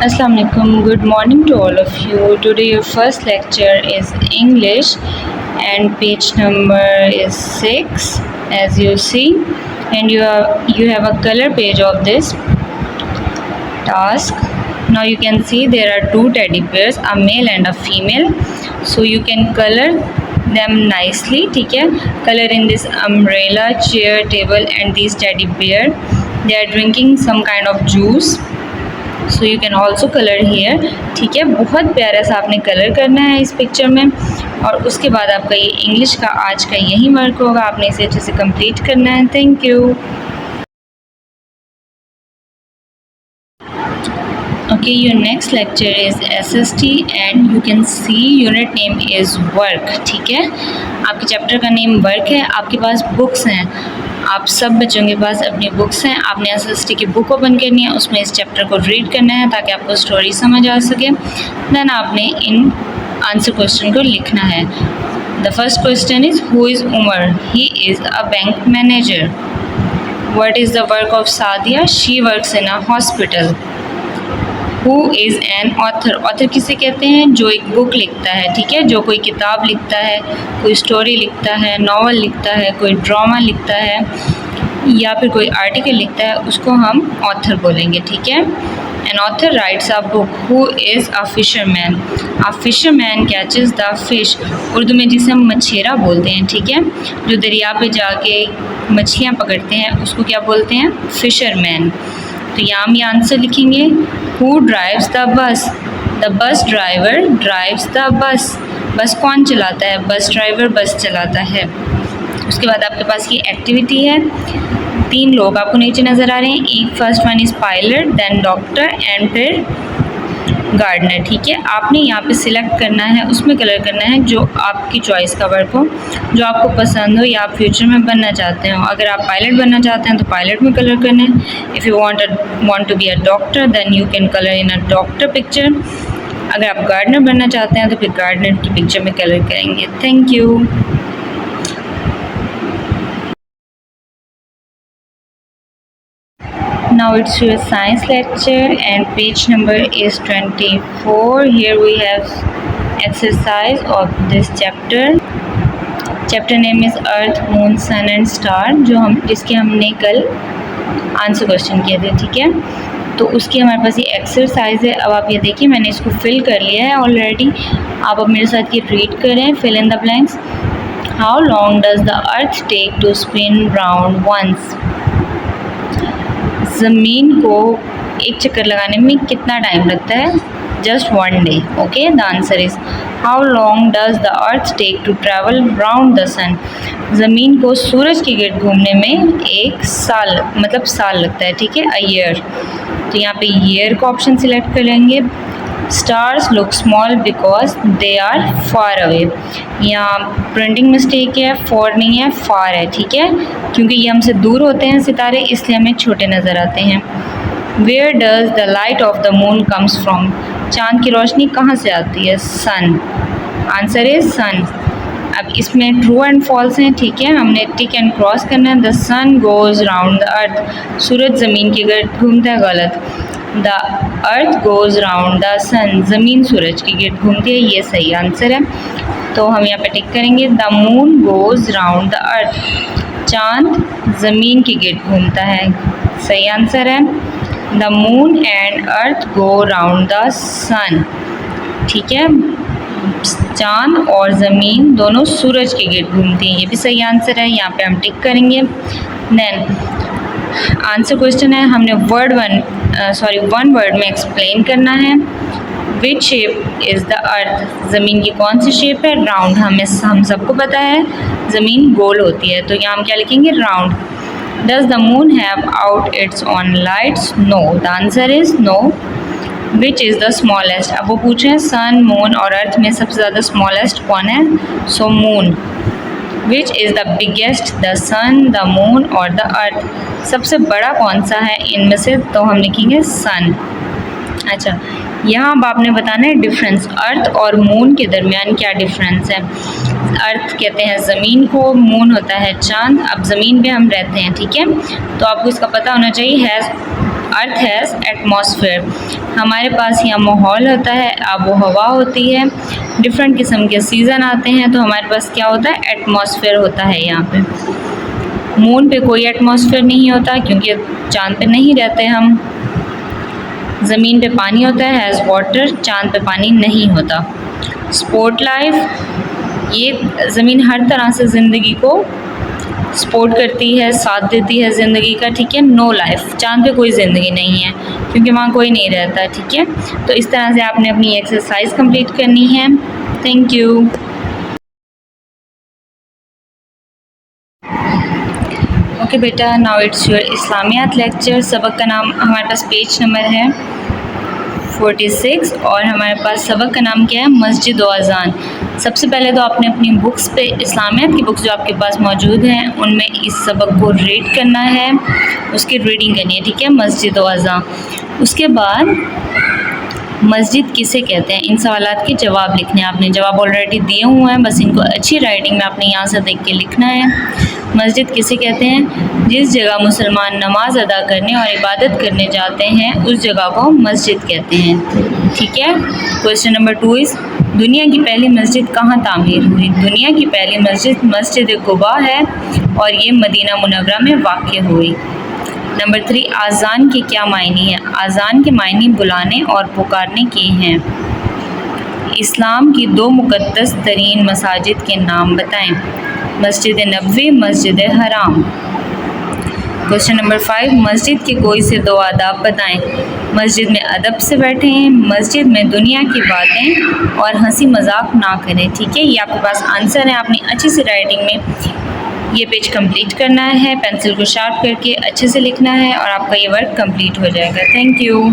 Assalamualaikum. Good morning to all of you. Today your first lecture is English and page number is 6 as you see, and you have a color page of this task. Now you can see there are two teddy bears, a male and a female, so you can color them nicely. ठीक है, color in this umbrella, chair, table and these teddy bear. They are drinking some kind of juice. So you can also colour hair. ठीक है, बहुत प्यारा सा आपने colour करना है इस पिक्चर में, और उसके बाद आपका ये इंग्लिश का आज का यही वर्क होगा. आपने इसे अच्छे से कंप्लीट करना है. Thank you. Okay, your next lecture is SST and you can see unit name is work. ठीक है, आपके चैप्टर का नेम वर्क है. आपके पास बुक्स हैं, आप सब बच्चों के पास अपनी बुक्स हैं. आपने SST की बुक ओपन करनी है, उसमें इस चैप्टर को रीड करना है ताकि आपको स्टोरी समझ आ सके. देन आपने इन आंसर क्वेश्चन को लिखना है. The first question is who is Umar? He is a bank manager. What is the work of Sadia? She works in a hospital. Who is an author? Author किसे कहते हैं? जो एक बुक लिखता है. ठीक है, जो कोई किताब लिखता है, कोई स्टोरी लिखता है, नावल लिखता है, कोई ड्रामा लिखता है या फिर कोई आर्टिकल लिखता है, उसको हम ऑथर बोलेंगे. ठीक है, an author rights a book. Who is a fisherman? A fisherman catches the fish. Urdu में जिसे हम मछेरा बोलते हैं. ठीक है, जो दरिया पे जाके मछलियाँ पकड़ते हैं उसको क्या बोलते हैं? फिशरमैन. तो यहाँ हम ये आंसर लिखेंगे. Who drives the bus? The bus driver drives the bus. बस कौन चलाता है? बस ड्राइवर बस चलाता है. उसके बाद आपके पास ये एक्टिविटी है. 3 लोग आपको नीचे नज़र आ रहे हैं. एक first one is pilot, then doctor and फिर गार्डनर. ठीक है, आपने यहाँ पे सिलेक्ट करना है, उसमें कलर करना है जो आपकी चॉइस का वर्क हो, जो आपको पसंद हो या आप फ्यूचर में बनना चाहते हो. अगर आप पायलट बनना चाहते हैं तो पायलट में कलर करना है. If you want to be a doctor then you can colour in a doctor picture. अगर आप गार्डनर बनना चाहते हैं तो फिर गार्डनर की पिक्चर में कलर करेंगे. Thank you. Now it's your science lecture and page number is 24. Here we have exercise of this chapter. Chapter name is Earth, Moon, Sun and Star, जिसके हमने कल आंसर क्वेश्चन किए थे. ठीक है, तो उसकी हमारे पास ये एक्सरसाइज है. अब आप ये देखिए, मैंने इसको फिल कर लिया है ऑलरेडी. आप अब मेरे साथ ये रीड करें. Fill in the blanks. How long does the earth take to spin round once? ज़मीन को एक चक्कर लगाने में कितना टाइम लगता है? Just 1 day. Okay, the answer is how long does the earth take to travel round the sun? ज़मीन को सूरज के गिर्द घूमने में 1 साल मतलब साल लगता है. ठीक है, अ ईयर. तो यहाँ पे ईयर का ऑप्शन सिलेक्ट करेंगे. Stars look small because they are far away. यहाँ प्रिंटिंग मिस्टेक है, फॉर नहीं है, फार है. ठीक है, क्योंकि ये हमसे दूर होते हैं सितारे, इसलिए हमें छोटे नज़र आते हैं. Where does the light of the moon comes from? चाँद की रोशनी कहाँ से आती है? सन. Answer is sun. अब इसमें ट्रू एंड फॉल्स हैं. ठीक है, हमने टिक एंड क्रॉस करना है. The sun goes round the earth. सूरज ज़मीन के गिर्द घूमता है. गलत. The earth goes round the sun. ज़मीन सूरज के गिर्द घूमती है. ये सही आंसर है, तो हम यहाँ पे टिक करेंगे. The moon goes round the earth. चाँद ज़मीन के गिर्द घूमता है. सही आंसर है. The moon and earth go round the sun. ठीक है, चाँद और ज़मीन दोनों सूरज के गिर्द घूमती हैं. ये भी सही आंसर है. यहाँ पे हम टिक करेंगे. देन आंसर क्वेश्चन है, हमने वन वर्ड में एक्सप्लेन करना है. Which shape is the earth? ज़मीन की कौन सी शेप है? राउंड. हम सबको पता है ज़मीन गोल होती है, तो यहाँ हम क्या लिखेंगे? Round. Does the moon have out its on lights? No. The answer is no. Which is the smallest? अब वो पूछ रहे हैं सन, मून और अर्थ में सबसे ज़्यादा स्मॉलेस्ट कौन है? So moon. Which is the biggest? The sun, the moon और द अर्थ. सबसे बड़ा कौन सा है इनमें से? तो हम लिखेंगे सन. अच्छा, यहाँ अब आपने बताना है डिफरेंस. अर्थ और मून के दरमियान क्या डिफरेंस है? अर्थ कहते हैं ज़मीन को, मून होता है चाँद. अब ज़मीन पे हम रहते हैं. ठीक है, तो आपको इसका पता होना चाहिए. Has earth has atmosphere. हमारे पास यहाँ माहौल होता है, आबो हवा होती है, डिफरेंट किस्म के सीज़न आते हैं, तो हमारे पास क्या होता है, एटमॉस्फेयर होता है यहाँ पे। मून पे कोई एटमॉस्फेयर नहीं होता क्योंकि चांद पे नहीं रहते हम। ज़मीन पे पानी होता है, हैज़ वाटर, चांद पे पानी नहीं होता। स्पोर्ट लाइफ, ये ज़मीन हर तरह से ज़िंदगी को सपोर्ट करती है, साथ देती है ज़िंदगी का, ठीक है। नो लाइफ, चांद पे कोई ज़िंदगी नहीं है क्योंकि वहाँ कोई नहीं रहता, ठीक है। तो इस तरह से आपने अपनी एक्सरसाइज कंप्लीट करनी है। Thank you. ओके बेटा, नाउ इट्स योर इस्लामियात लेक्चर। सबक का नाम हमारे पास पेज नंबर है 46 और हमारे पास सबक का नाम क्या है, मस्जिद व अज़ान। सबसे पहले तो आपने अपनी बुक्स पे, इस्लामियात की बुक्स जो आपके पास मौजूद हैं, उनमें इस सबक को रीड करना है, उसकी रीडिंग करनी है, ठीक है, मस्जिद व अज़ान। उसके बाद मस्जिद किसे कहते हैं, इन सवालात के जवाब लिखने हैं। आपने जवाब ऑलरेडी दिए हुए हैं, बस इनको अच्छी राइटिंग में आपने यहाँ से देख के लिखना है। मस्जिद किसे कहते हैं, जिस जगह मुसलमान नमाज अदा करने और इबादत करने जाते हैं उस जगह को मस्जिद कहते हैं, ठीक है। क्वेश्चन नंबर 2 इज़, दुनिया की पहली मस्जिद कहाँ तामीर हुई। दुनिया की पहली मस्जिद मस्जिद कुबा है और ये मदीना मुनव्वरा में वाक़ हुई। नंबर 3, आज़ान के क्या मायने हैं। आज़ान के मायने बुलाने और पुकारने के हैं। इस्लाम की 2 मुक़द्दस तरीन मसाजिद के नाम बताएं। मस्जिद नबवी, मस्जिद हराम। क्वेश्चन नंबर 5, मस्जिद के कोई से 2 आदाब बताएं। मस्जिद में अदब से बैठें, मस्जिद में दुनिया की बातें और हंसी मजाक ना करें, ठीक है। ये आपके पास आंसर है, आपने अच्छी सी राइटिंग में ये पेज कंप्लीट करना है, पेंसिल को शार्प करके अच्छे से लिखना है और आपका ये वर्क कंप्लीट हो जाएगा। Thank you.